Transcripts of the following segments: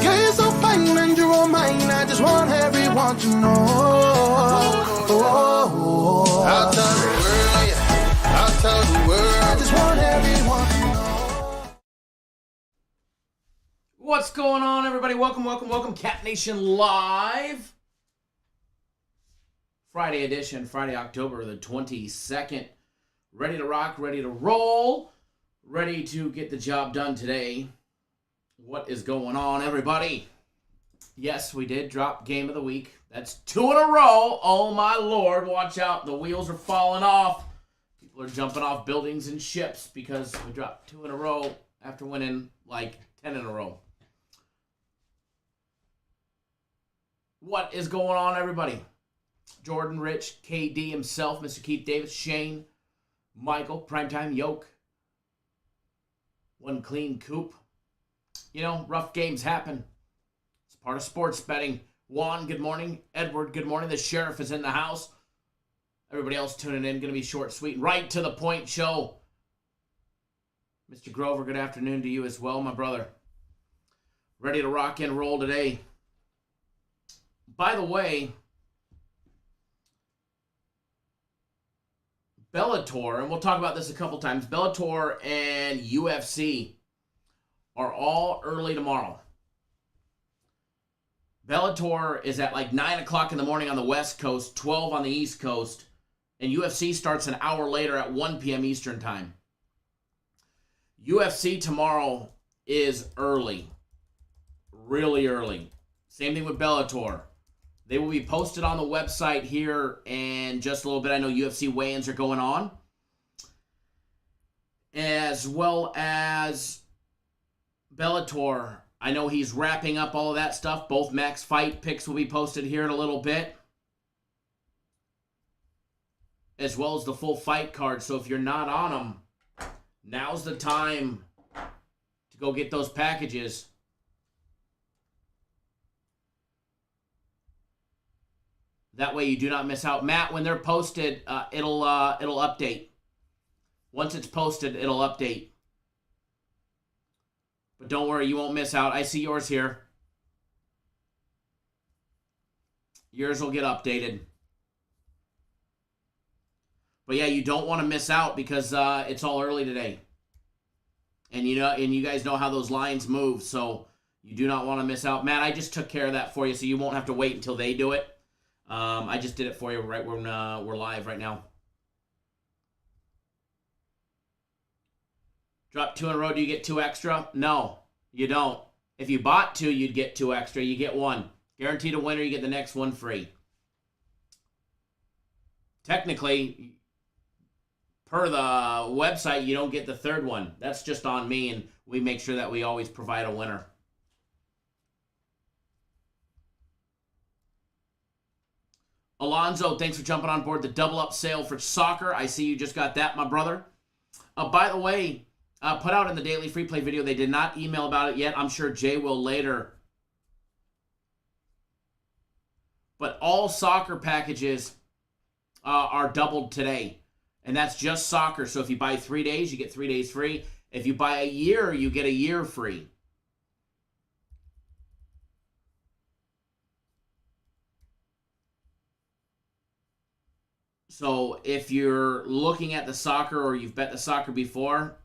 Girl, you're so fine and you're all mine. I just want everyone to know. I'll tell the world, yeah. I'll tell the world. I just want everyone to know. What's going on, everybody? Welcome. Cat Nation Live. Friday edition, Friday, October the 22nd. Ready to rock, ready to roll, ready to get the job done today. What is going on, everybody? Yes, we did drop game of the week. That's 2 in a row. Oh, my Lord. Watch out. The wheels are falling off. People are jumping off buildings and ships because we dropped 2 in a row after winning like 10 in a row. What is going on, everybody? Jordan, Rich, KD himself, Mr. Keith Davis, Shane, Michael, Primetime Yoke, One Clean Coop. You know, rough games happen. It's part of sports betting. Juan, good morning. Edward, good morning. The sheriff is in the house. Everybody else tuning in. Going to be short, sweet, right to the point show. Mr. Grover, good afternoon to you as well, my brother. Ready to rock and roll today. By the way, Bellator, and we'll talk about this a couple times, Bellator and UFC are all early tomorrow. Bellator is at like 9 o'clock in the morning on the West Coast, 12 on the East Coast, and UFC starts an hour later at 1 p.m. Eastern Time. UFC tomorrow is early, really early. Same thing with Bellator. They will be posted on the website here in just a little bit. I know UFC weigh-ins are going on, as well as Bellator. I know he's wrapping up all of that stuff. Both Max fight picks will be posted here in a little bit, as well as the full fight card. So if you're not on them, now's the time to go get those packages. That way you do not miss out. Matt, when they're posted, it'll update. Once it's posted, it'll update. But don't worry, you won't miss out. I see yours here. Yours will get updated. But yeah, you don't want to miss out because it's all early today. And you guys know how those lines move, so you do not want to miss out. Matt, I just took care of that for you, so you won't have to wait until they do it. I just did it for you right when we're live right now. Drop 2 in a row, do you get 2 extra? No, you don't. If you bought 2, you'd get 2 extra. You get 1. Guaranteed a winner, you get the next one free. Technically, per the website, you don't get the 3rd one. That's just on me, and we make sure that we always provide a winner. Alonzo, thanks for jumping on board the double up sale for soccer. I see you just got that, my brother. By the way, put out in the daily free play video, they did not email about it yet. I'm sure Jay will later. But all soccer packages are doubled today. And that's just soccer. So if you buy 3 days, you get 3 days free. If you buy a year, you get a year free. So if you're looking at the soccer or you've bet the soccer before,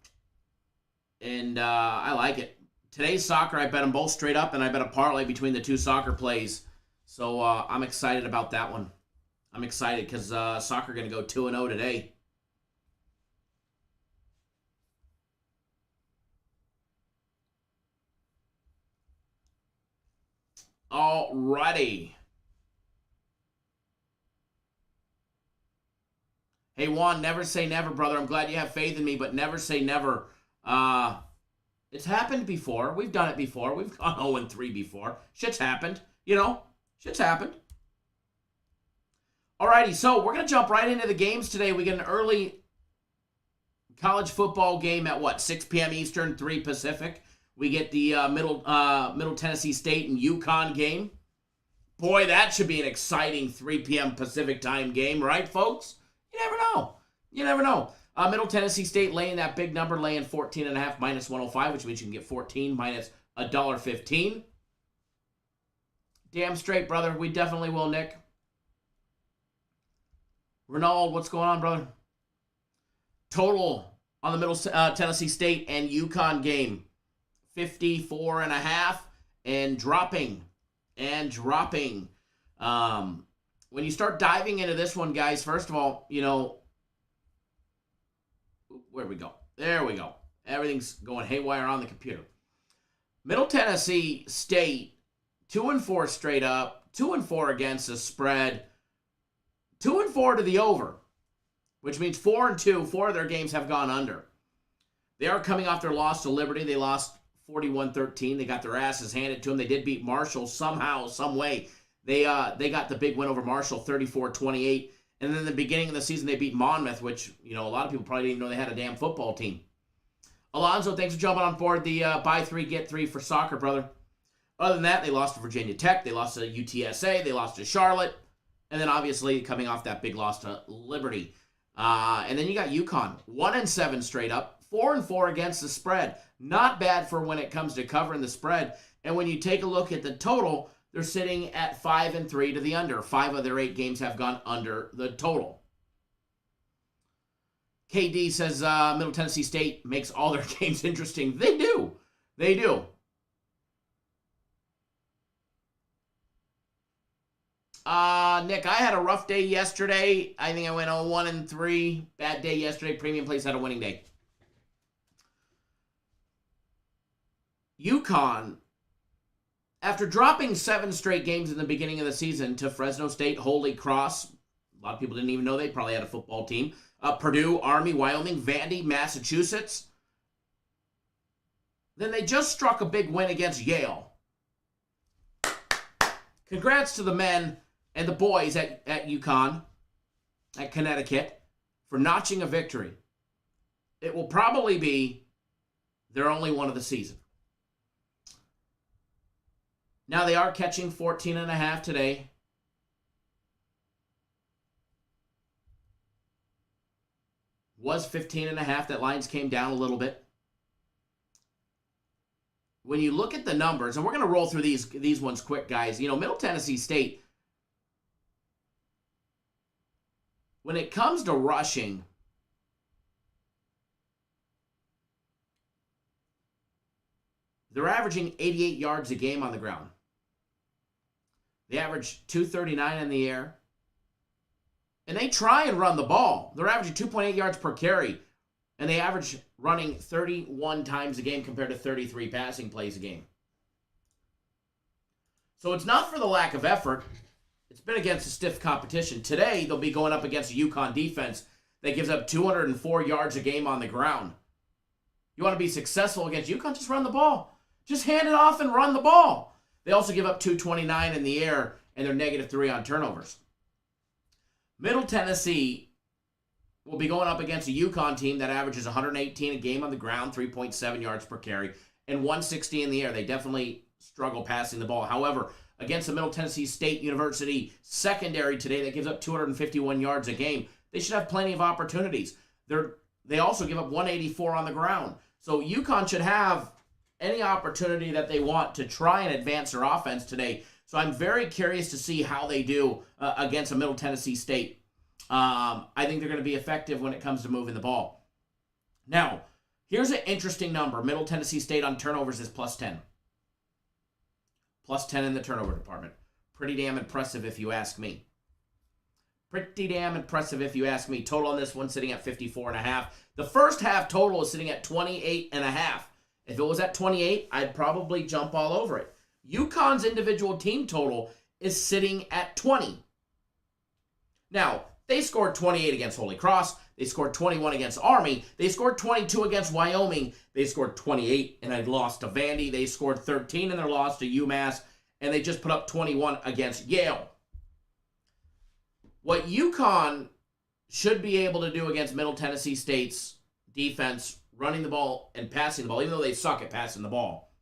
and I like it. Today's soccer, I bet them both straight up, and I bet a parlay between the two soccer plays. So I'm excited about that one. I'm excited because soccer going to go 2-0 today. Alrighty. Hey, Juan, never say never, brother. I'm glad you have faith in me, but never say never. It's happened before. We've done it before. We've gone 0-3 before. Shit's happened. You know, shit's happened. Alrighty, so we're going to jump right into the games today. We get an early college football game at 6 p.m. Eastern, 3 Pacific. We get the Middle Tennessee State and UConn game. Boy, that should be an exciting 3 p.m. Pacific time game, right, folks? You never know. You never know. Middle Tennessee State laying that big number, laying 14.5 minus 105, which means you can get 14 minus $1.15. Damn straight, brother. We definitely will, Nick. Ronald, what's going on, brother? Total on the Middle Tennessee State and UConn game, 54.5 and dropping. When you start diving into this one, guys, first of all, you know, where we go? There we go. Everything's going haywire on the computer. Middle Tennessee State, 2-4 straight up, 2-4 against the spread, 2-4 to the over, which means 4-2. 4 of their games have gone under. They are coming off their loss to Liberty. They lost 41-13. They got their asses handed to them. They did beat Marshall somehow, some way. They got the big win over Marshall, 34-28. And then in the beginning of the season, they beat Monmouth, which, you know, a lot of people probably didn't even know they had a damn football team. Alonzo, thanks for jumping on board the buy 3, get 3 for soccer, brother. Other than that, they lost to Virginia Tech. They lost to UTSA. They lost to Charlotte. And then, obviously, coming off that big loss to Liberty. And then you got UConn, 1-7 straight up, 4-4 against the spread. Not bad for when it comes to covering the spread. And when you take a look at the total, they're sitting at 5-3 to the under. 5 of their 8 games have gone under the total. KD says Middle Tennessee State makes all their games interesting. They do. They do. Nick, I had a rough day yesterday. I think I went 1-3. Bad day yesterday. Premium Place had a winning day. UConn, after dropping 7 straight games in the beginning of the season to Fresno State, Holy Cross, a lot of people didn't even know they probably had a football team, Purdue, Army, Wyoming, Vandy, Massachusetts. Then they just struck a big win against Yale. Congrats to the men and the boys at UConn, at Connecticut, for notching a victory. It will probably be their only one of the season. Now they are catching 14.5 today. Was 15.5. That lines came down a little bit. When you look at the numbers, and we're going to roll through these ones quick, guys. You know, Middle Tennessee State, when it comes to rushing, they're averaging 88 yards a game on the ground. They average 239 in the air. And they try and run the ball. They're averaging 2.8 yards per carry. And they average running 31 times a game compared to 33 passing plays a game. So it's not for the lack of effort. It's been against a stiff competition. Today, they'll be going up against a UConn defense that gives up 204 yards a game on the ground. You want to be successful against UConn, just run the ball. Just hand it off and run the ball. They also give up 229 in the air, and they're -3 on turnovers. Middle Tennessee will be going up against a UConn team that averages 118 a game on the ground, 3.7 yards per carry, and 160 in the air. They definitely struggle passing the ball. However, against the Middle Tennessee State University secondary today that gives up 251 yards a game, They should have plenty of opportunities. They also give up 184 on the ground. So UConn should have any opportunity that they want to try and advance their offense today. So I'm very curious to see how they do against a Middle Tennessee State. I think they're going to be effective when it comes to moving the ball. Now, here's an interesting number. Middle Tennessee State on turnovers is plus 10. Plus 10 in the turnover department. Pretty damn impressive if you ask me. Pretty damn impressive if you ask me. Total on this one sitting at 54.5. The first half total is sitting at 28.5. If it was at 28, I'd probably jump all over it. UConn's individual team total is sitting at 20. Now, they scored 28 against Holy Cross. They scored 21 against Army. They scored 22 against Wyoming. They scored 28 and had lost to Vandy. They scored 13 in their loss to UMass. And they just put up 21 against Yale. What UConn should be able to do against Middle Tennessee State's defense, running the ball and passing the ball, even though they suck at passing the ball,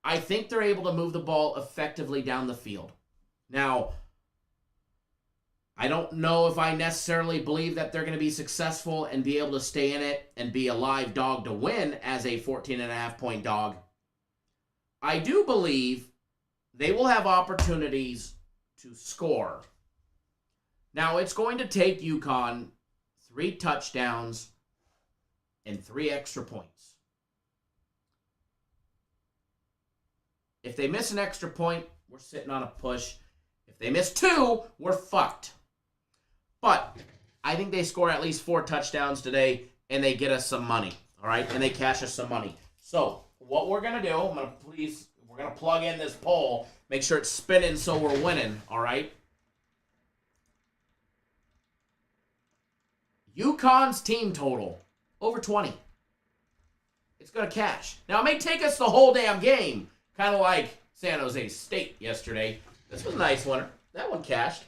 I think they're able to move the ball effectively down the field. Now, I don't know if I necessarily believe that they're going to be successful and be able to stay in it and be a live dog to win as a 14.5-point dog. I do believe they will have opportunities to score. Now, it's going to take UConn 3 touchdowns and 3 extra points. If they miss an extra point, we're sitting on a push. If they miss 2, we're fucked. But I think they score at least 4 touchdowns today, and they get us some money, all right? And they cash us some money. So what we're going to do, we're going to plug in this poll, make sure it's spinning so we're winning, all right? UConn's team total, over 20. It's going to cash. Now, it may take us the whole damn game, kind of like San Jose State yesterday. This was a nice winner. That one cashed.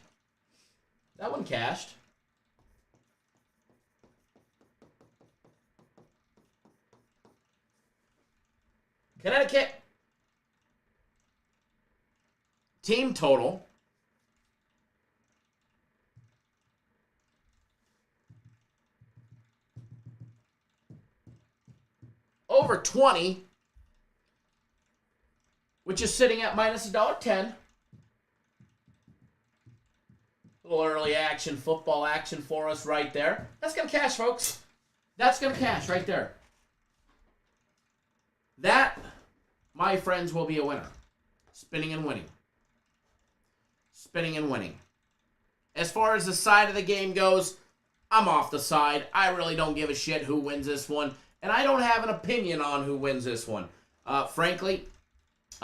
That one cashed. Connecticut. Team total. Over 20. Which is sitting at minus $1.10. Little early action, football action for us right there. That's going to cash, folks. That's going to cash right there. That, my friends, will be a winner. Spinning and winning. Spinning and winning. As far as the side of the game goes, I'm off the side. I really don't give a shit who wins this one. And I don't have an opinion on who wins this one. Frankly,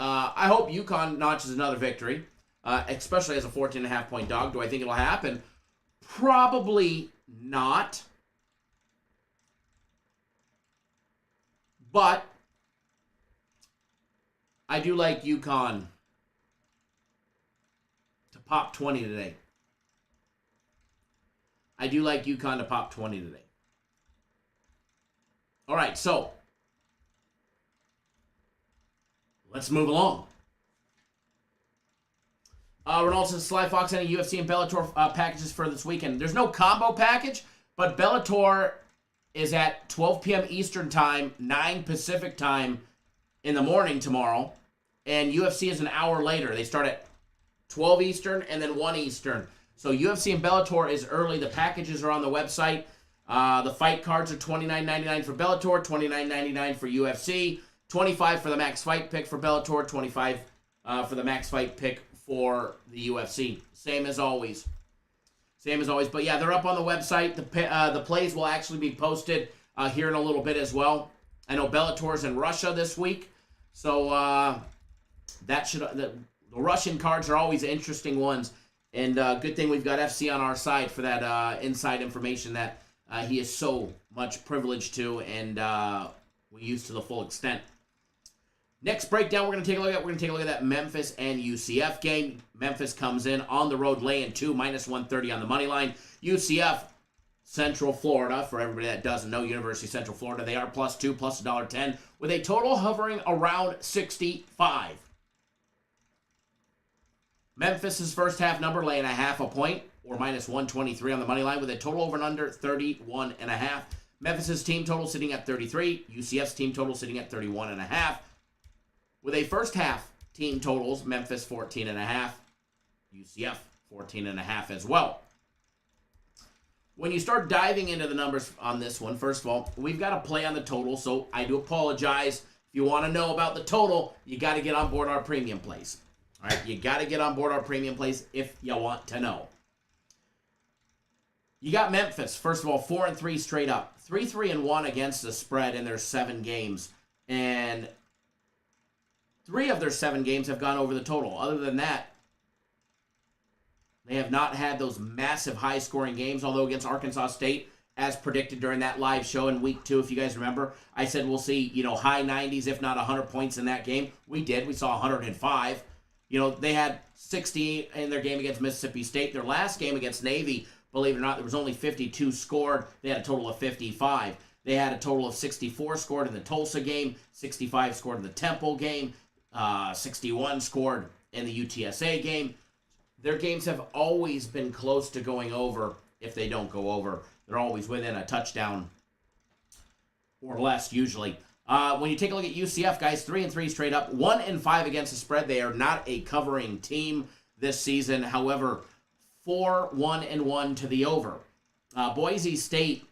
I hope UConn notches another victory. Especially as a 14.5-point dog. Do I think it'll happen? Probably not. But I do like UConn to pop 20 today. I do like UConn to pop 20 today. All right, so let's move along. Ronaldo says Sly Fox any UFC and Bellator packages for this weekend. There's no combo package, but Bellator is at 12 p.m. Eastern Time, 9 Pacific Time in the morning tomorrow. And UFC is an hour later. They start at 12 Eastern and then 1 Eastern. So UFC and Bellator is early. The packages are on the website. The fight cards are $29.99 for Bellator, $29.99 for UFC, $25 for the max fight pick for Bellator, $25 for the max fight pick for the UFC. Same as always. Same as always. But yeah, they're up on the website. The plays will actually be posted here in a little bit as well. I know Bellator's in Russia this week. So the Russian cards are always interesting ones. And good thing we've got FC on our side for that inside information that he is so much privileged to and we use to the full extent. Next breakdown we're going to take a look at that Memphis and UCF game. Memphis comes in on the road laying 2, minus 130 on the money line. UCF, Central Florida, for everybody that doesn't know, University of Central Florida, they are plus 2, plus $1.10, with a total hovering around 65. Memphis's first half number laying a half a point. or minus 123 on the money line with a total over and under 31.5. Memphis's team total sitting at 33. UCF's team total sitting at 31.5. With a first half team totals, Memphis 14.5, UCF 14.5 as well. When you start diving into the numbers on this one, first of all, we've got to play on the total, so I do apologize. If you want to know about the total, you got to get on board our premium plays. All right, you got to get on board our premium plays if you want to know. You got Memphis, first of all, 4-3 straight up. 3-3-1 against the spread in their 7 games. And 3 of their 7 games have gone over the total. Other than that, they have not had those massive high-scoring games, although against Arkansas State, as predicted during that live show in week 2, if you guys remember, I said we'll see, high 90s, if not 100 points in that game. We did. We saw 105. They had 60 in their game against Mississippi State. Their last game against Navy, believe it or not, there was only 52 scored. They had a total of 55. They had a total of 64 scored in the Tulsa game, 65 scored in the Temple game, 61 scored in the UTSA game. Their games have always been close to going over. If they don't go over, they're always within a touchdown or less usually. When you take a look at UCF, guys, 3-3 straight up, 1-5 against the spread. They are not a covering team this season. However, 4-1-1 to the over. Boise State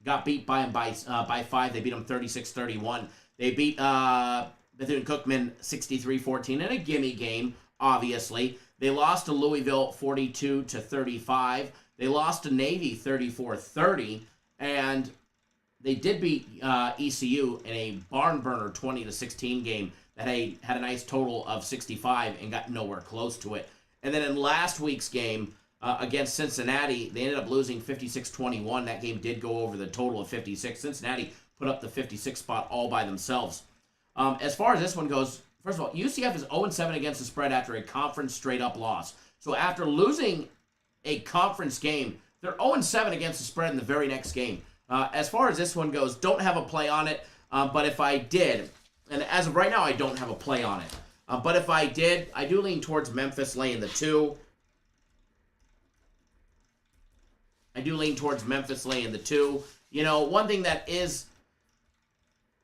got beat by 5. They beat them 36-31. They beat Bethune-Cookman 63-14 in a gimme game, obviously. They lost to Louisville 42-35. They lost to Navy 34-30. And they did beat ECU in a barn burner 20-16 game that had a nice total of 65 and got nowhere close to it. And then in last week's game against Cincinnati, they ended up losing 56-21. That game did go over the total of 56. Cincinnati put up the 56 spot all by themselves. As far as this one goes, first of all, UCF is 0-7 against the spread after a conference straight-up loss. So after losing a conference game, they're 0-7 against the spread in the very next game. As far as this one goes, don't have a play on it, but if I did, and as of right now, I don't have a play on it. But if I did, I do lean towards Memphis laying the 2. I do lean towards Memphis laying the 2. One thing that is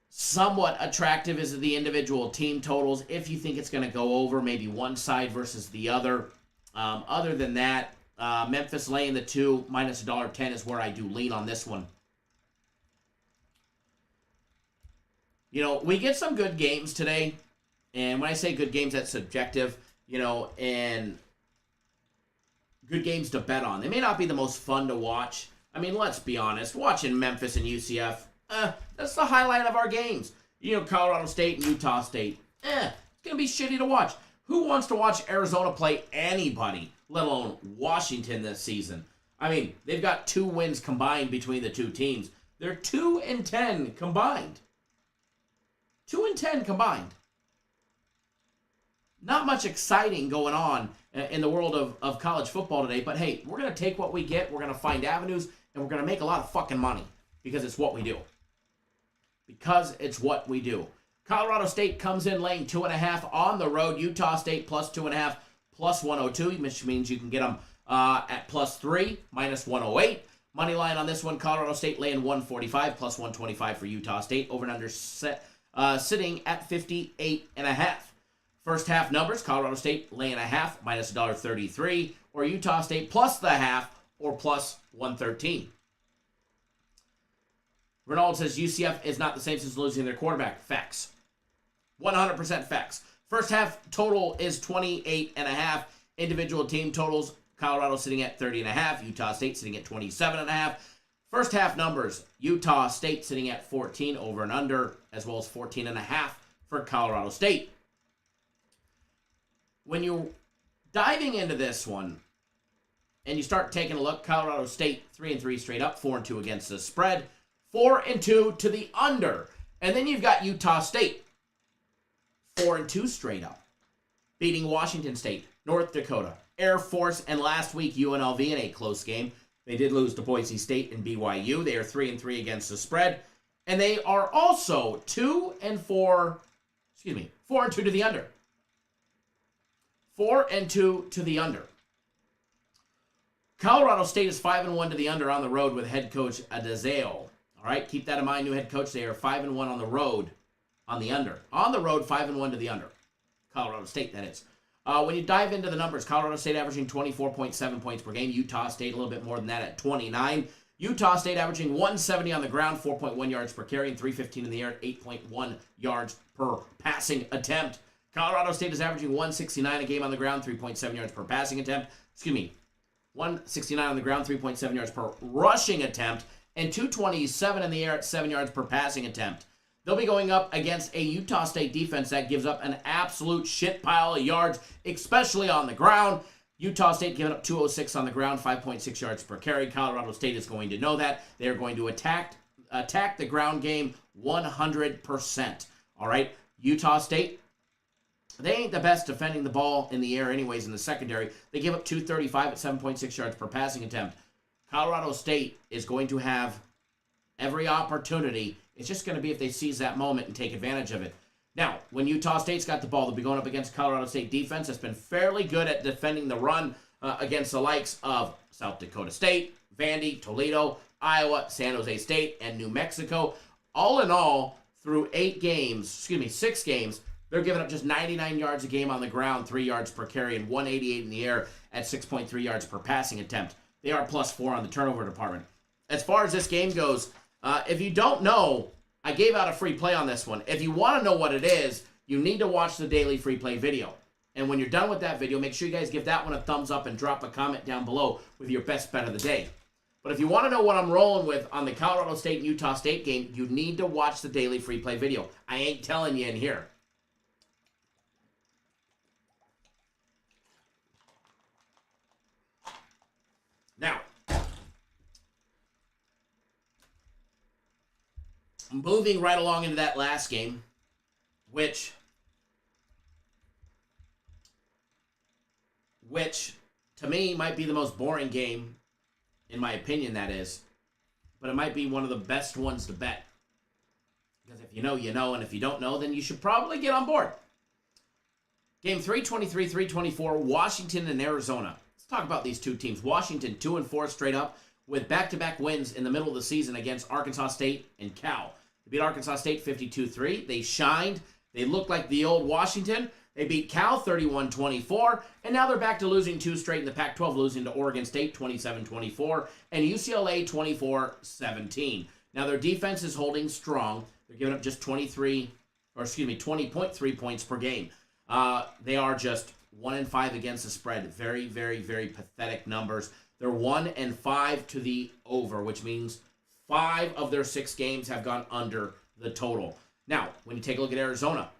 somewhat attractive is the individual team totals. If you think it's going to go over, maybe one side versus the other. Other than that, Memphis laying the 2 minus $1.10 is where I do lean on this one. We get some good games today. And when I say good games, that's subjective, and good games to bet on. They may not be the most fun to watch. I mean, let's be honest. Watching Memphis and UCF, that's the highlight of our games. Colorado State and Utah State, it's going to be shitty to watch. Who wants to watch Arizona play anybody, let alone Washington this season? I mean, they've got 2 wins combined between the 2 teams. They're 2-10 combined. 2-10 combined. Not much exciting going on in the world of college football today, but hey, we're going to take what we get, we're going to find avenues, and we're going to make a lot of fucking money because it's what we do. Because it's what we do. Colorado State comes in laying 2.5 on the road. Utah State plus 2.5, plus 102, which means you can get them at plus 3, minus 108. Money line on this one, Colorado State laying 145, plus 125 for Utah State. Over and under sitting at 58.5. First half numbers, Colorado State laying 0.5, minus $1.33, or Utah State plus the half, or plus 113. Ronald says UCF is not the same since losing their quarterback. Facts. 100% facts. First half total is 28.5. Individual team totals, Colorado sitting at 30.5. Utah State sitting at 27.5. First half numbers, Utah State sitting at 14 over and under, as well as 14.5 for Colorado State. When you're diving into this one, and you start taking a look, Colorado State 3-3 straight up, 4-2 against the spread, 4-2 to the under. And then you've got Utah State, 4-2 straight up, beating Washington State, North Dakota, Air Force, and last week UNLV in a close game. They did lose to Boise State and BYU. They are 3-3 against the spread. And they are also 4-2 to the under. 4-2 to the under. Colorado State is 5-1 to the under on the road with head coach Adazeo. All right, keep that in mind. New head coach. They are 5-1 on the road, on the under. On the road, 5-1 to the under. Colorado State, that is. When you dive into the numbers, Colorado State averaging 24.7 points per game. Utah State a little bit more than that at 29. Utah State averaging 170 on the ground, 4.1 yards per carry, and 315 in the air, 8.1 yards per passing attempt. Colorado State is averaging 169 a game on the ground, 3.7 yards per passing attempt. 169 on the ground, 3.7 yards per rushing attempt, and 227 in the air at 7 yards per passing attempt. They'll be going up against a Utah State defense that gives up an absolute shit pile of yards, especially on the ground. Utah State giving up 206 on the ground, 5.6 yards per carry. Colorado State is going to know that. They are going to attack the ground game 100%. All right, Utah State, they ain't the best defending the ball in the air anyways in the secondary. They give up 235 at 7.6 yards per passing attempt. Colorado State is going to have every opportunity. It's just going to be if they seize that moment and take advantage of it. Now, when Utah State's got the ball, they'll be going up against Colorado State defense that's been fairly good at defending the run against the likes of South Dakota State, Vandy, Toledo, Iowa, San Jose State, and New Mexico. All in all, through 6 games, they're giving up just 99 yards a game on the ground, 3 yards per carry, and 188 in the air at 6.3 yards per passing attempt. They are +4 on the turnover department. As far as this game goes, if you don't know, I gave out a free play on this one. If you want to know what it is, you need to watch the daily free play video. And when you're done with that video, make sure you guys give that one a thumbs up and drop a comment down below with your best bet of the day. But if you want to know what I'm rolling with on the Colorado State and Utah State game, you need to watch the daily free play video. I ain't telling you in here. Now, moving right along into that last game, which to me might be the most boring game, in my opinion, that is. But it might be one of the best ones to bet. Because if you know, you know, and if you don't know, then you should probably get on board. Game 323, 324, Washington and Arizona. Let's talk about these two teams. Washington, 2-4 straight up, with back-to-back wins in the middle of the season against Arkansas State and Cal. They beat Arkansas State 52-3. They shined. They looked like the old Washington. They beat Cal 31-24, and now they're back to losing 2 straight in the Pac-12, losing to Oregon State 27-24 and UCLA 24-17. Now their defense is holding strong. They're giving up just 20.3 points per game. They are just 1-5 against the spread. Very, very, very pathetic numbers. They're 1-5 to the over, which means 5 of their 6 games have gone under the total. Now, when you take a look at Arizona,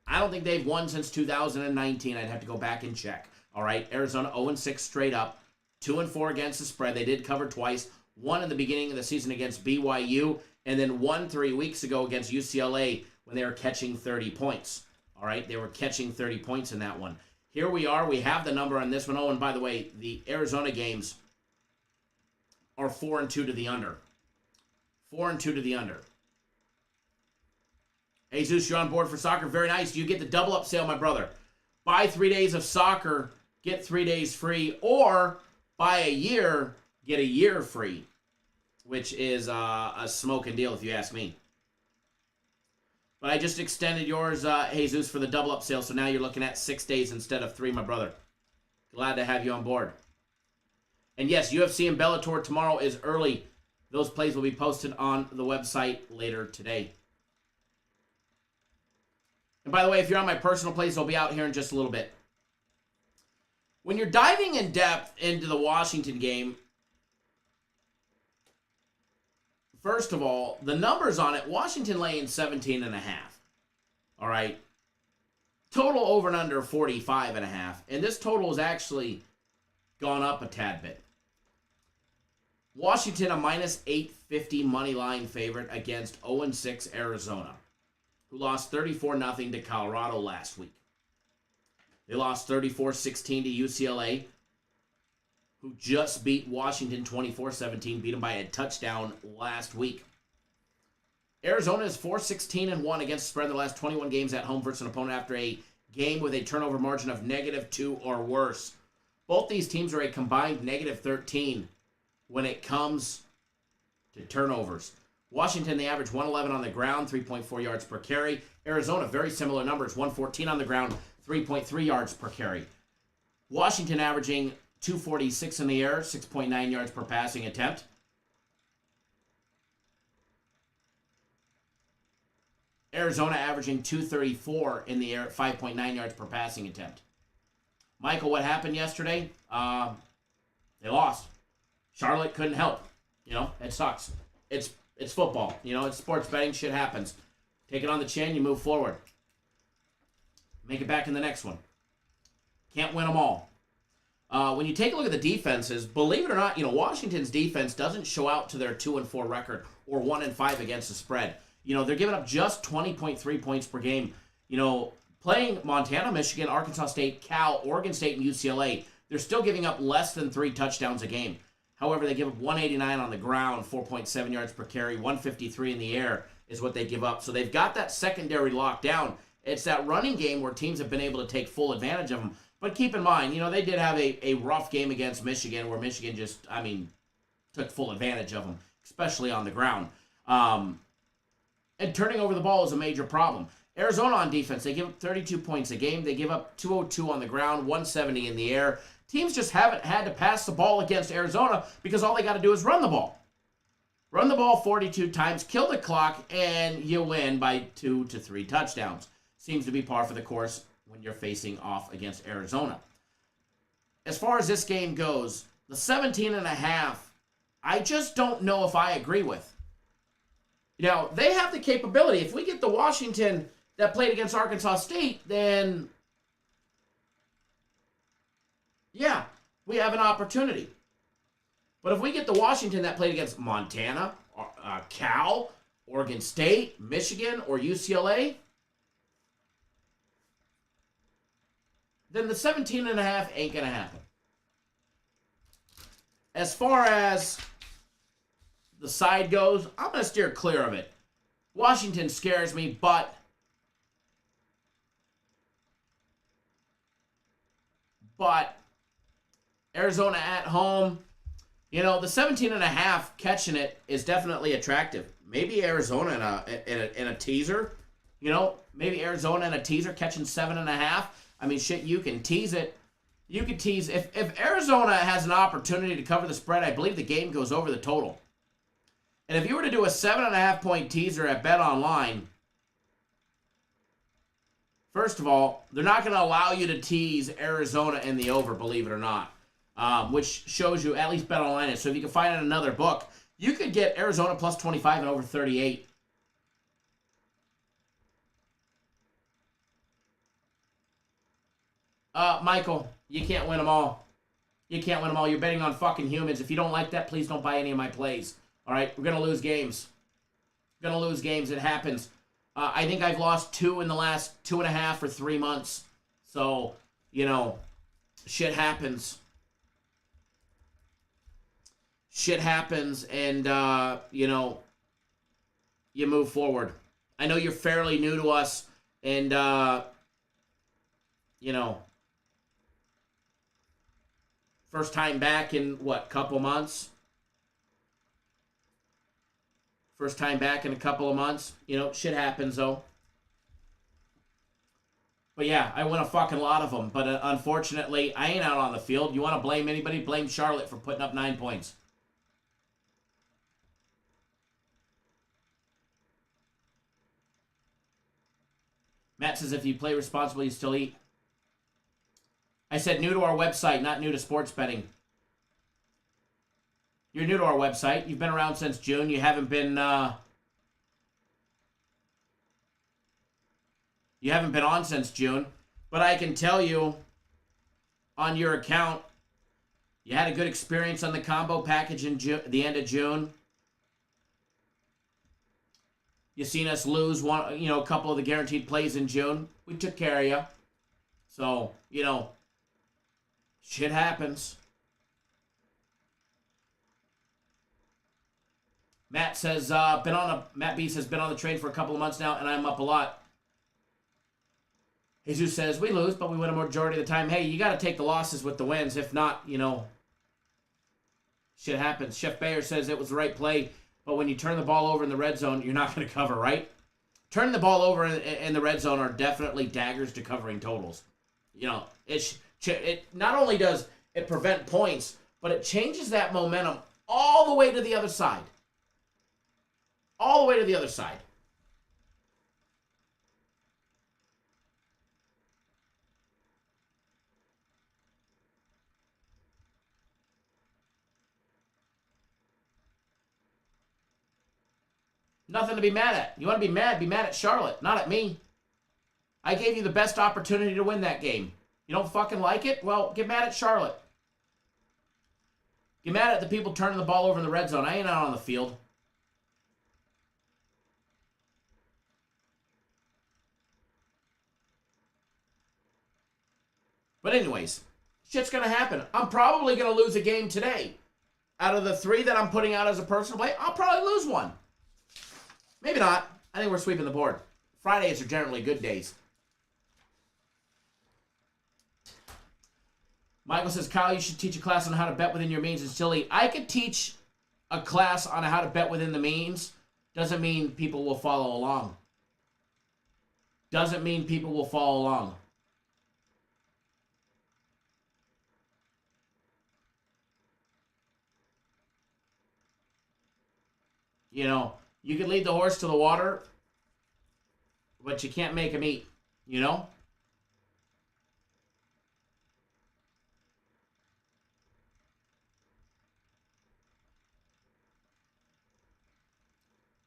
I don't think they've won since 2019. I'd have to go back and check. All right, Arizona 0-6 straight up, 2-4 against the spread. They did cover twice. One in the beginning of the season against BYU, and then 1 3 weeks ago against UCLA when they were catching 30 points. All right, they were catching 30 points in that one. Here we are. We have the number on this one. Oh, and by the way, the Arizona games are 4-2 to the under. 4-2 to the under. Jesus, you're on board for soccer. Very nice. You get the double up sale, my brother. Buy 3 days of soccer, get 3 days free, or buy a year, get a year free, which is a smoking deal if you ask me. But I just extended yours, Jesus, for the double up sale, so now you're looking at 6 days instead of 3, my brother. Glad to have you on board. And yes, UFC and Bellator tomorrow is early. Those plays will be posted on the website later today. And by the way, if you're on my personal plays, I'll be out here in just a little bit. When you're diving in depth into the Washington game, first of all, the numbers on it, Washington laying 17.5. All right. Total over and under 45.5. And this total has actually gone up a tad bit. Washington, a -850 money line favorite against 0-6 Arizona, who lost 34-0 to Colorado last week. They lost 34-16 to UCLA, who just beat Washington 24-17, beat them by a touchdown last week. Arizona is 4-16-1 against the spread in the last 21 games at home versus an opponent after a game with a turnover margin of -2 or worse. Both these teams are a combined negative 13 when it comes to turnovers. Washington, they average 111 on the ground, 3.4 yards per carry. Arizona, very similar numbers, 114 on the ground, 3.3 yards per carry. Washington averaging 246 in the air, 6.9 yards per passing attempt. Arizona averaging 234 in the air at 5.9 yards per passing attempt. Michael, what happened yesterday? They lost. Charlotte couldn't help. You know, it sucks. It's football. You know, it's sports betting. Shit happens. Take it on the chin. You move forward. Make it back in the next one. Can't win them all. When you take a look at the defenses, believe it or not, you know, Washington's defense doesn't show out to their 2-4 record or 1-5 against the spread. You know, they're giving up just 20.3 points per game. You know, playing Montana, Michigan, Arkansas State, Cal, Oregon State, and UCLA, they're still giving up less than 3 touchdowns a game. However, they give up 189 on the ground, 4.7 yards per carry, 153 in the air is what they give up. So they've got that secondary locked down. It's that running game where teams have been able to take full advantage of them. But keep in mind, you know, they did have a rough game against Michigan where Michigan just, took full advantage of them, especially on the ground. And turning over the ball is a major problem. Arizona on defense, they give up 32 points a game. They give up 202 on the ground, 170 in the air. Teams just haven't had to pass the ball against Arizona because all they got to do is run the ball. Run the ball 42 times, kill the clock, and you win by 2 to 3 touchdowns. Seems to be par for the course when you're facing off against Arizona. As far as this game goes, the 17.5, I just don't know if I agree with. You know, they have the capability. If we get the Washington that played against Arkansas State, then, yeah, we have an opportunity. But if we get the Washington that played against Montana, Cal, Oregon State, Michigan, or UCLA, then the 17.5 ain't going to happen. As far as the side goes, I'm going to steer clear of it. Washington scares me, but Arizona at home, you know, the 17.5 catching it is definitely attractive. Maybe Arizona in a teaser, you know, maybe Arizona in a teaser catching 7.5. I mean, shit, you can tease it. You can tease. If Arizona has an opportunity to cover the spread, I believe the game goes over the total. And if you were to do a 7.5 point teaser at Bet Online, first of all, they're not going to allow you to tease Arizona in the over, believe it or not, which shows you at least Bet Online is. So if you can find it in another book, you could get Arizona plus 25 and over 38. Michael, you can't win them all. You can't win them all. You're betting on fucking humans. If you don't like that, please don't buy any of my plays. All right, we're going to lose games. We're going to lose games. It happens. I think I've lost 2 in the last 2.5 or 3 months. So, you know, shit happens. Shit happens, and, you know, you move forward. I know you're fairly new to us, and, you know, first time back in, what, couple months? First time back in a couple of months. You know, shit happens, though. But yeah, I win a fucking lot of them. But unfortunately, I ain't out on the field. You want to blame anybody? Blame Charlotte for putting up 9 points. Matt says if you play responsibly, you still eat. I said new to our website, not new to sports betting. You're new to our website. You've been around since June. You haven't been on since June. But I can tell you, on your account, you had a good experience on the combo package in the end of June. You seen us lose a couple of the guaranteed plays in June. We took care of you. So, you know, shit happens. Matt says, Matt B says, been on the train for a couple of months now, and I'm up a lot. Jesus says, we lose, but we win a majority of the time. Hey, you got to take the losses with the wins. If not, shit happens. Chef Bayer says it was the right play, but when you turn the ball over in the red zone, you're not going to cover, right? Turning the ball over in the red zone are definitely daggers to covering totals. It not only does it prevent points, but it changes that momentum all the way to the other side. All the way to the other side. Nothing to be mad at. You want to be mad at Charlotte, not at me. I gave you the best opportunity to win that game. You don't fucking like it? Well, get mad at Charlotte. Get mad at the people turning the ball over in the red zone. I ain't out on the field. But anyways, shit's going to happen. I'm probably going to lose a game today. Out of the 3 that I'm putting out as a personal play, I'll probably lose one. Maybe not. I think we're sweeping the board. Fridays are generally good days. Michael says, Kyle, you should teach a class on how to bet within your means. It's silly. I could teach a class on how to bet within the means. Doesn't mean people will follow along. Doesn't mean people will follow along. You could lead the horse to the water, but you can't make him eat,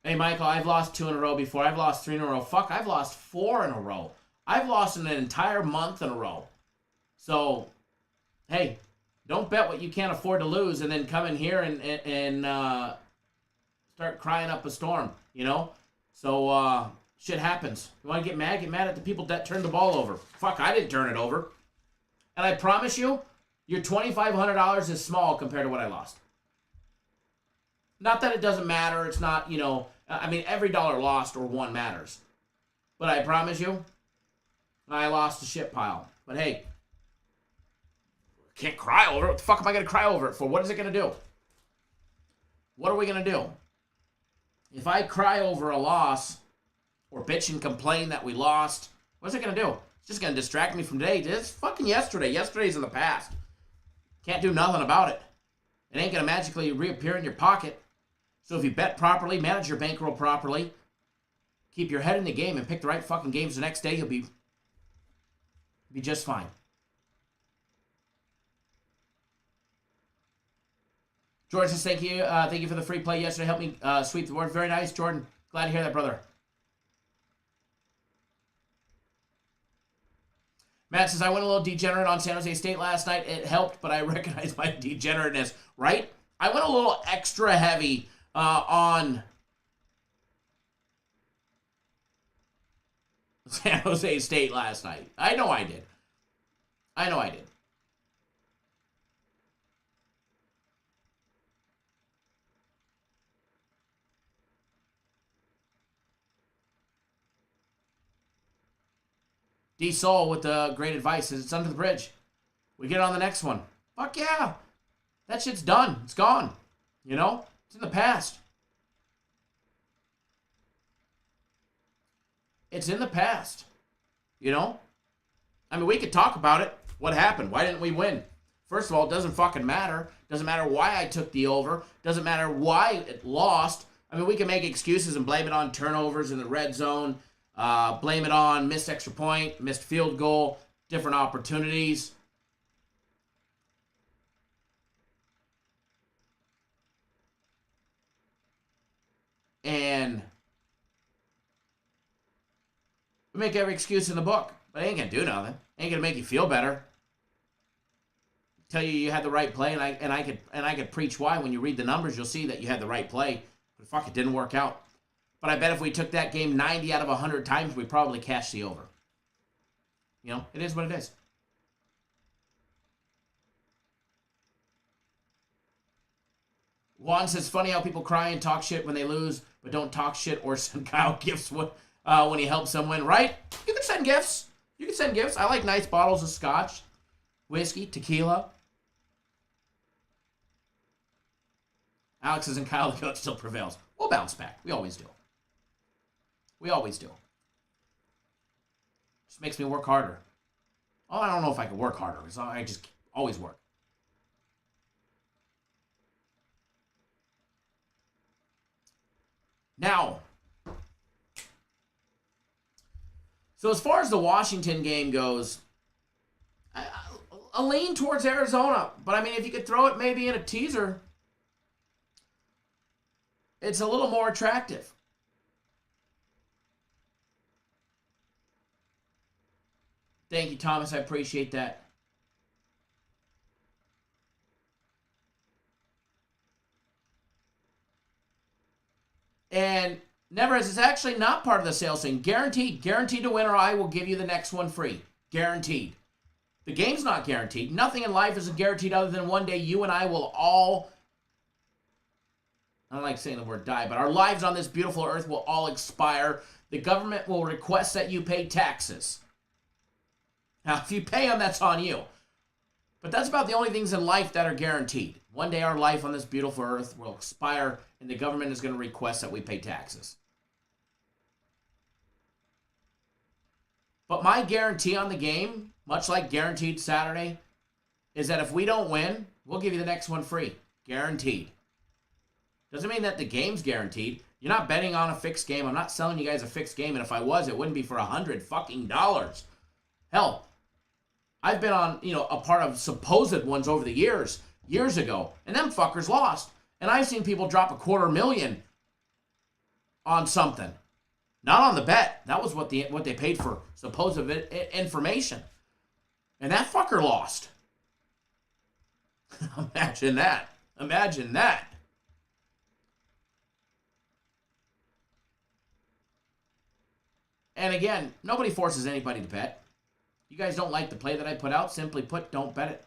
Hey, Michael, I've lost 2 in a row before. I've lost 3 in a row. Fuck, I've lost 4 in a row. I've lost in an entire month in a row. So, hey, don't bet what you can't afford to lose and then come in here and start crying up a storm, So, shit happens. You want to get mad? Get mad at the people that turned the ball over. Fuck, I didn't turn it over. And I promise you, your $2,500 is small compared to what I lost. Not that it doesn't matter. It's not, every dollar lost or won matters. But I promise you, I lost a shit pile. But hey, can't cry over it. What the fuck am I going to cry over it for? What is it going to do? What are we going to do? If I cry over a loss or bitch and complain that we lost, what's it going to do? It's just going to distract me from today. It's fucking yesterday. Yesterday's in the past. Can't do nothing about it. It ain't going to magically reappear in your pocket. So if you bet properly, manage your bankroll properly, keep your head in the game and pick the right fucking games the next day, you'll be just fine. Jordan says, thank you. Thank you for the free play yesterday. Helped me sweep the board. Very nice, Jordan. Glad to hear that, brother. Matt says, I went a little degenerate on San Jose State last night. It helped, but I recognize my degenerateness. Right? I went a little extra heavy on San Jose State last night. I know I did. D Soul with the great advice says it's under the bridge. We get on the next one. Fuck yeah. That shit's done. It's gone. It's in the past. It's in the past. We could talk about it. What happened? Why didn't we win? First of all, it doesn't fucking matter. Doesn't matter why I took the over. Doesn't matter why it lost. We can make excuses and blame it on turnovers in the red zone. Blame it on missed extra point, missed field goal, different opportunities. And we make every excuse in the book, but it ain't gonna do nothing. It ain't gonna make you feel better. Tell you had the right play, and I could preach why. When you read the numbers, you'll see that you had the right play, but fuck, it didn't work out. But I bet if we took that game 90 out of 100 times, we probably cashed the over. It is what it is. Juan says, funny how people cry and talk shit when they lose, but don't talk shit or send Kyle gifts when he helps them win, right? You can send gifts. You can send gifts. I like nice bottles of scotch, whiskey, tequila. Alex is in Kyle. The coach still prevails. We'll bounce back. We always do. We always do. Just makes me work harder. Oh, I don't know if I could work harder. Because I just always work. Now, so as far as the Washington game goes, a lean towards Arizona. But, I mean, if you could throw it maybe in a teaser, it's a little more attractive. Thank you, Thomas. I appreciate that. And Neverez is actually not part of the sales thing. Guaranteed. Guaranteed to win, or I will give you the next one free. Guaranteed. The game's not guaranteed. Nothing in life is guaranteed other than one day you and I will all, I don't like saying the word die, but our lives on this beautiful earth will all expire. The government will request that you pay taxes. Now, if you pay them, that's on you. But that's about the only things in life that are guaranteed. One day our life on this beautiful earth will expire, and the government is going to request that we pay taxes. But my guarantee on the game, much like guaranteed Saturday, is that if we don't win, we'll give you the next one free. Guaranteed. Doesn't mean that the game's guaranteed. You're not betting on a fixed game. I'm not selling you guys a fixed game, and if I was, it wouldn't be for $100 fucking. Hell, I've been on, a part of supposed ones over the years ago, and them fuckers lost. And I've seen people drop $250,000 on something. Not on the bet. That was what they paid for supposed information. And that fucker lost. Imagine that. Imagine that. And again, nobody forces anybody to bet. You guys don't like the play that I put out, simply put, don't bet it.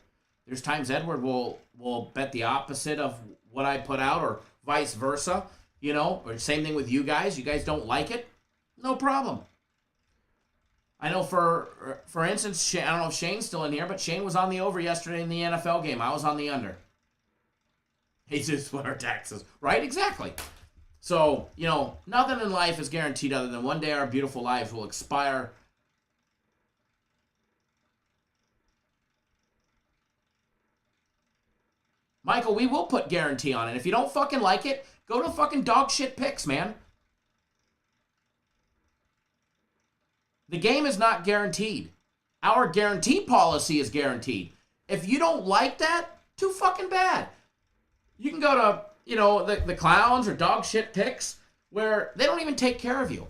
There's times Edward will bet the opposite of what I put out, or vice versa, or same thing with you guys. You guys don't like it, no problem. I know for instance, I don't know if Shane's still in here, but Shane was on the over yesterday in the NFL game. I was on the under. He just split our taxes, right? Exactly. So, nothing in life is guaranteed other than one day our beautiful lives will expire. Michael, we will put guarantee on it. If you don't fucking like it, go to fucking dog shit picks, man. The game is not guaranteed. Our guarantee policy is guaranteed. If you don't like that, too fucking bad. You can go to, the clowns or dog shit picks where they don't even take care of you.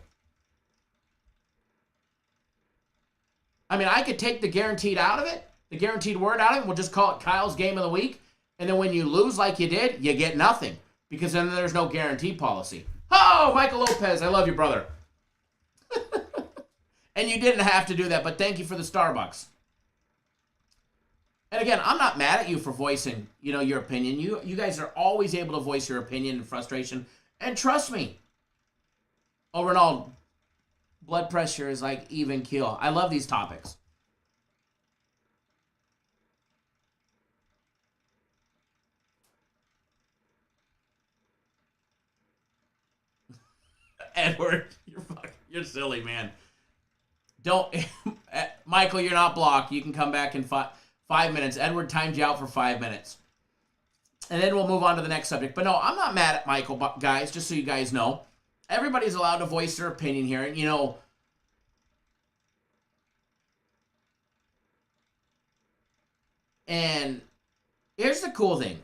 I mean, I could take the guaranteed out of it, the guaranteed word out of it, and we'll just call it Kyle's Game of the Week. And then when you lose like you did, you get nothing. Because then there's no guarantee policy. Oh, Michael Lopez, I love you, brother. And you didn't have to do that, but thank you for the Starbucks. And again, I'm not mad at you for voicing, your opinion. You guys are always able to voice your opinion and frustration. And trust me. Oh, Ronald, blood pressure is like even keel. I love these topics. Edward, you're silly, man. Don't, Michael, you're not blocked. You can come back in 5 minutes. Edward timed you out for 5 minutes. And then we'll move on to the next subject. But no, I'm not mad at Michael, guys, just so you guys know. Everybody's allowed to voice their opinion here. And, and here's the cool thing.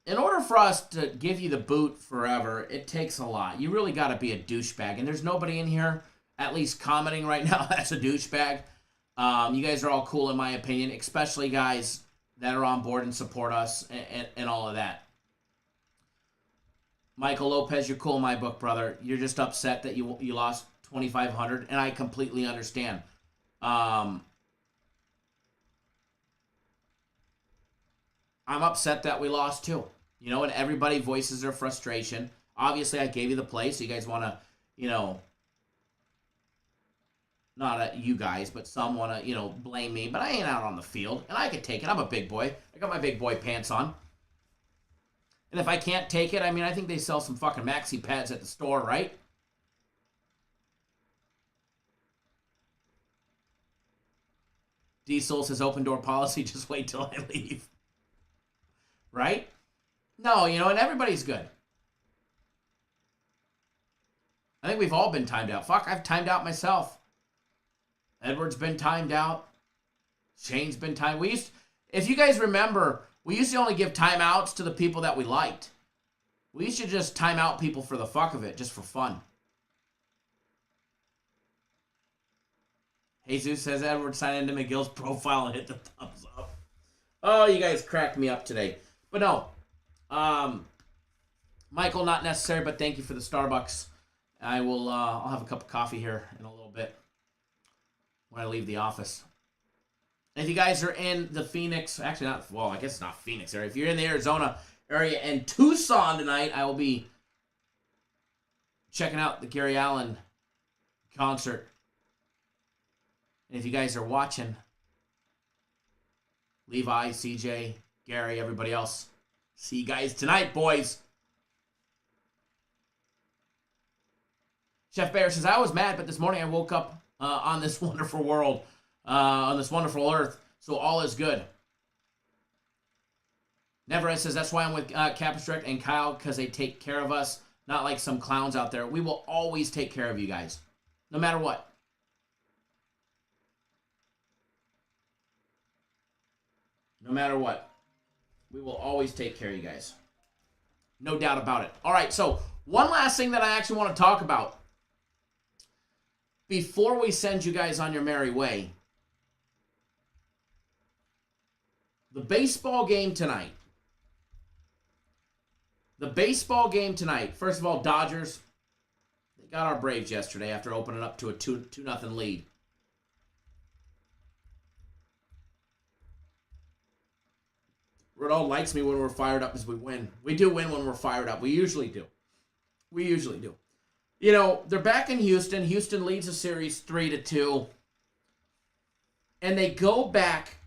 In order for us to give you the boot forever, it takes a lot. You really got to be a douchebag. And there's nobody in here, at least commenting right now, that's a douchebag. You guys are all cool in my opinion, especially guys that are on board and support us and all of that. Michael Lopez, you're cool in my book, brother. You're just upset that you lost 2,500, and I completely understand. I'm upset that we lost too. And everybody voices their frustration. Obviously, I gave you the play, so you guys want to, Not at you guys, but some want to, blame me. But I ain't out on the field, and I can take it. I'm a big boy. I got my big boy pants on. And if I can't take it, I think they sell some fucking maxi pads at the store, right? Diesel says open door policy, just wait till I leave. Right? No, and everybody's good. I think we've all been timed out. Fuck, I've timed out myself. Edward's been timed out. Shane's been timed. If you guys remember, we used to only give timeouts to the people that we liked. We used to just time out people for the fuck of it, just for fun. Jesus says Edward signed into McGill's profile and hit the thumbs up. Oh, you guys cracked me up today. But no. Michael, not necessary, but thank you for the Starbucks. I'll have a cup of coffee here in a little bit when I leave the office. And if you guys are in the Phoenix, I guess it's not Phoenix area. If you're in the Arizona area and Tucson tonight, I will be checking out the Gary Allen concert. And if you guys are watching, Levi, CJ, Gary, everybody else, see you guys tonight, boys. Chef Bear says, I was mad, but this morning I woke up on this wonderful world, on this wonderful earth, so all is good. Neverett says, that's why I'm with Capistrect and Kyle, because they take care of us, not like some clowns out there. We will always take care of you guys, no matter what. No matter what. We will always take care of you guys. No doubt about it. All right, so one last thing that I actually want to talk about before we send you guys on your merry way. The baseball game tonight. First of all, Dodgers, they got our Braves yesterday after opening up to a 2-0 lead. Ronald likes me when we're fired up as we win. We do win when we're fired up. We usually do. They're back in Houston. Houston leads the series 3-2. And they go back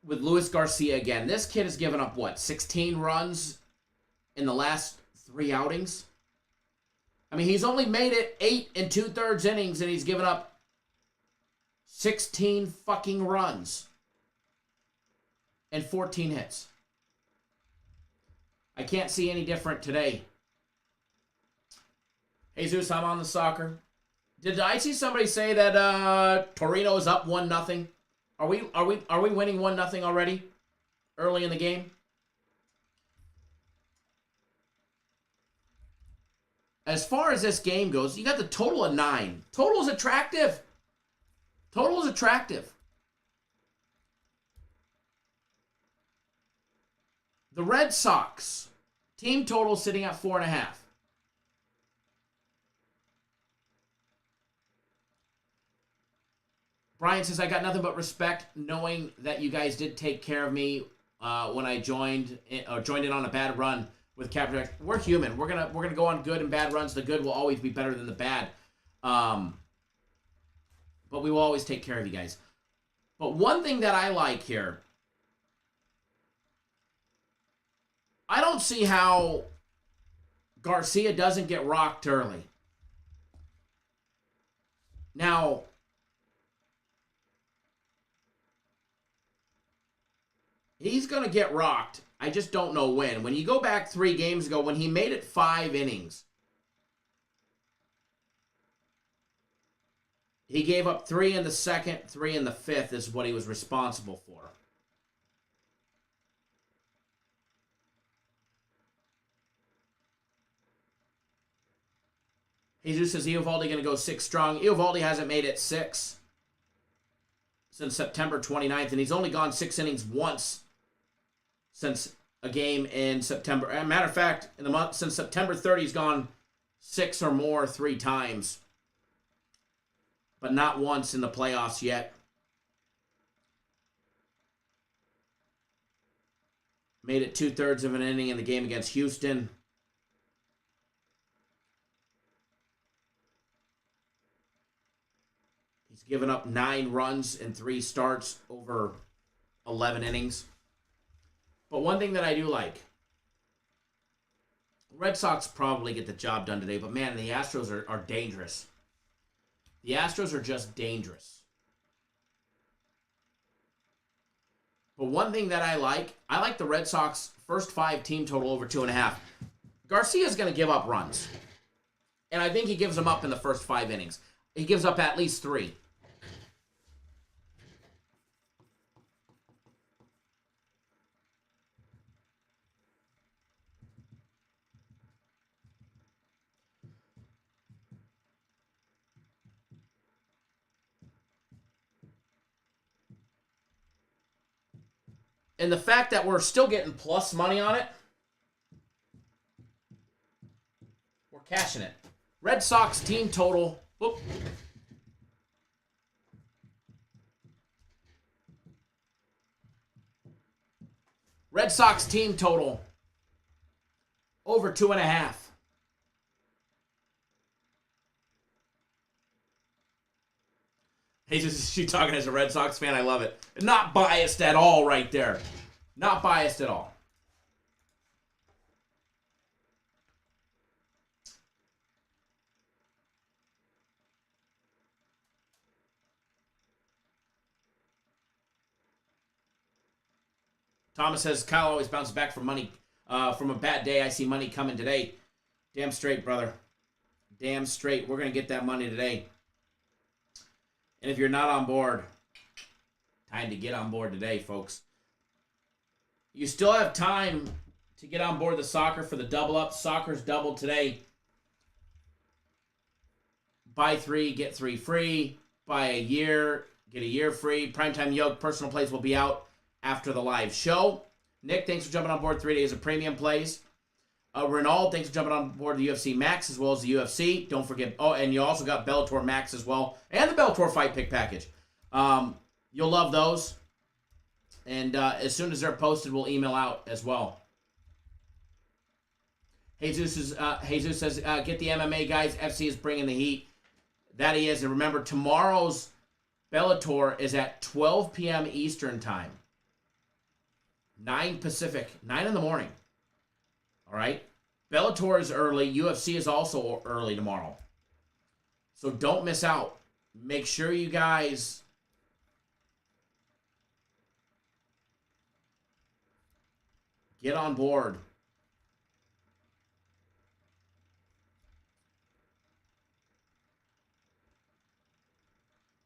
with Luis Garcia again. This kid has given up, 16 runs in the last 3 outings? He's only made it 8 2/3 innings, and he's given up 16 fucking runs and 14 hits. I can't see any different today. Jesus, I'm on the soccer. Did I see somebody say that Torino is up 1-0? Are we winning 1-0 already? Early in the game? As far as this game goes, you got the total of 9. Total is attractive. The Red Sox, team total sitting at 4.5. Brian says, I got nothing but respect knowing that you guys did take care of me when I joined in on a bad run with Capital. We're human. We're gonna go on good and bad runs. The good will always be better than the bad. But we will always take care of you guys. But one thing that I like here, I don't see how Garcia doesn't get rocked early. Now, he's going to get rocked. I just don't know when. When you go back 3 games ago, when he made it 5 innings, he gave up 3 in the second, 3 in the fifth is what he was responsible for. Jesus says, Eovaldi going to go 6 strong. Eovaldi hasn't made it 6 since September 29th, and he's only gone 6 innings once since a game in September. As a matter of fact, in the month since September 30, he's gone 6 or more 3 times, but not once in the playoffs yet. Made it 2/3 of an inning in the game against Houston. He's given up 9 runs in 3 starts over 11 innings. But one thing that I do like, Red Sox probably get the job done today, but man, the Astros are dangerous. The Astros are just dangerous. But one thing that I like the Red Sox first 5 team total over 2.5. Garcia's going to give up runs. And I think he gives them up in the first 5 innings. He gives up at least 3. And the fact that we're still getting plus money on it, we're cashing it. Red Sox team total. Whoop. Red Sox team total over 2.5. Hey, is she talking as a Red Sox fan? I love it. Not biased at all right there. Not biased at all. Thomas says, Kyle always bounces back from money. From a bad day, I see money coming today. Damn straight, brother. Damn straight. We're going to get that money today. And if you're not on board, time to get on board today, folks. You still have time to get on board the soccer for the double up. Soccer's doubled today. Buy 3, get 3 free. Buy a year, get a year free. Primetime Yoke personal plays will be out after the live show. Nick, thanks for jumping on board 3 days of premium plays. Renald, thanks for jumping on board the UFC Max as well as the UFC. Don't forget, oh, and you also got Bellator Max as well, and the Bellator Fight Pick package. You'll love those. And as soon as they're posted, we'll email out as well. Jesus says, get the MMA guys. FC is bringing the heat. That he is. And remember, tomorrow's Bellator is at 12 p.m. Eastern time. 9 Pacific. 9 in the morning. All right? Bellator is early. UFC is also early tomorrow. So don't miss out. Make sure you guys get on board.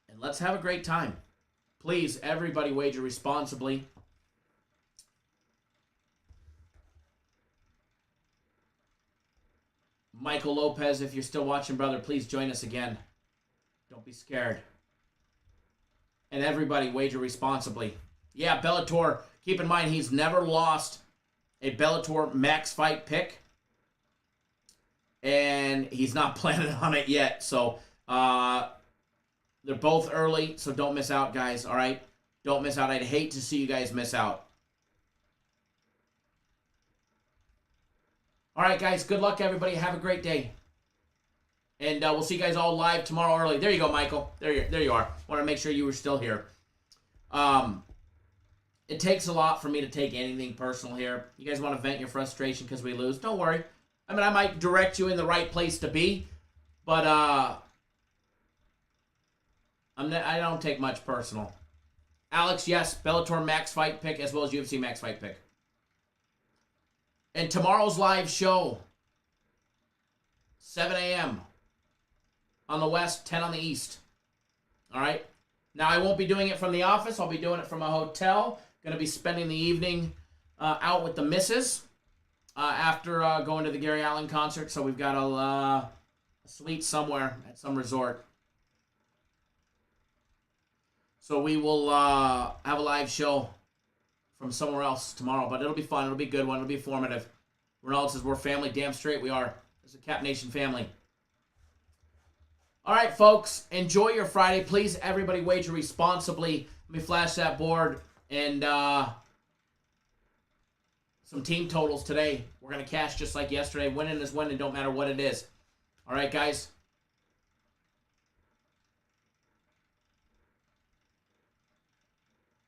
And let's have a great time. Please, everybody wager responsibly. Michael Lopez, if you're still watching, brother, please join us again. Don't be scared. And everybody, wager responsibly. Yeah, Bellator, keep in mind he's never lost a Bellator Max Fight pick. And he's not planning on it yet. So, they're both early, so don't miss out, guys, all right? Don't miss out. I'd hate to see you guys miss out. All right, guys, good luck, everybody. Have a great day. And we'll see you guys all live tomorrow early. There you go, Michael. There you are. Want to make sure you were still here. It takes a lot for me to take anything personal here. You guys want to vent your frustration because we lose? Don't worry. I mean, I might direct you in the right place to be, but I don't take much personal. Alex, yes, Bellator Max Fight pick as well as UFC Max Fight pick. And tomorrow's live show, 7 a.m. on the west, 10 on the east. All right? Now, I won't be doing it from the office. I'll be doing it from a hotel. Going to be spending the evening out with the missus after going to the Gary Allen concert. So we've got a suite somewhere at some resort. So we will have a live show from somewhere else tomorrow, but it'll be fun. It'll be a good one. It'll be informative. Ronald says, we're family. Damn straight we are. It's a Cap Nation family. All right, folks. Enjoy your Friday. Please, everybody, wager responsibly. Let me flash that board and some team totals today. We're going to cash just like yesterday. Winning is winning. Don't matter what it is. All right, guys.